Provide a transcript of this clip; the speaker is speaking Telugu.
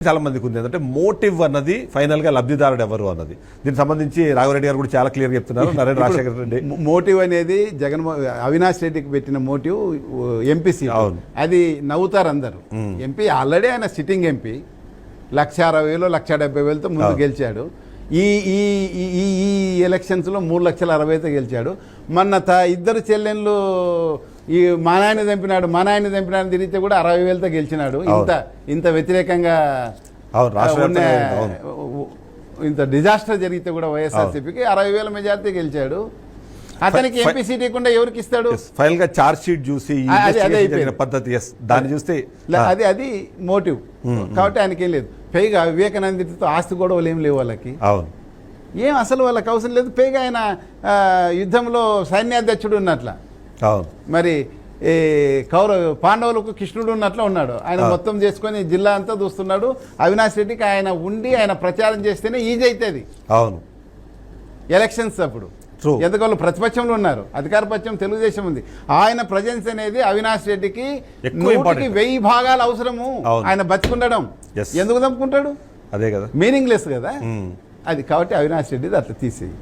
చాలా మందికి ఉంది అంటే మోటివ్ అన్నది ఫైనల్ గా లబ్ధిదారుడు ఎవరు అన్నది. దీనికి సంబంధించి రాఘవరెడ్డి గారు కూడా చాలా క్లియర్ చెప్తున్నారు. నరేంద్ర రాజశేఖర రెడ్డి మోటివ్ అనేది అవినాష్ రెడ్డికి పెట్టిన మోటివ్ ఎంపీ అది నవ్వుతారు అందరు. ఎంపీ ఆల్రెడీ ఆయన సిట్టింగ్ ఎంపీ 1,60,000 1,70,000తో ముందు గెలిచాడు. ఈ ఈ ఈ ఈ ఎలక్షన్స్లో 3,60,000తో గెలిచాడు. మొన్న ఇద్దరు చెల్లెళ్ళు ఈ మా నాయన చంపినాడు తిరిగితే కూడా 60,000తో గెలిచినాడు. ఇంత వ్యతిరేకంగా ఇంత డిజాస్టర్ జరిగితే కూడా వైఎస్ఆర్సీపీకి 60,000 మెజార్టీ గెలిచాడు. అతనికి ఎంపీ సీట్ ఇవ్వకుండా ఎవరికి ఇస్తాడు? ఫైనల్ గా చార్జ్ షీట్ చూసి పద్ధతి దాన్ని చూస్తే అది మోటివ్ కాబట్టి ఆయనకి ఏం లేదు. పైగా వివేకానందతో ఆస్తి గొడవలు ఏం లేవు వాళ్ళకి. ఏం అసలు వాళ్ళకి అవసరం లేదు. పైగా ఆయన యుద్ధంలో సైన్యాధ్యక్షుడు ఉన్నట్ల, మరి పాండవులకు కృష్ణుడు ఉన్నట్లు ఉన్నాడు. ఆయన మొత్తం చేసుకొని జిల్లా అంతా చూస్తున్నాడు. అవినాష్ రెడ్డికి ఆయన ఉండి ఆయన ప్రచారం చేస్తేనే ఈజీ అవుతుంది ఎలక్షన్స్ అప్పుడు. ఎందుకంటే ప్రతిపక్షంలో ఉన్నారు, అధికార పక్షం తెలుగుదేశం ఉంది. ఆయన ప్రజెన్స్ అనేది అవినాష్ రెడ్డికి 1,000 భాగాలు అవసరము. ఆయన బతికుండడం ఎందుకు చంపుకుంటాడు? అదే కదా, మీనింగ్లెస్ కదా అది. కాబట్టి అవినాష్ రెడ్డిది అట్లా తీసేయి.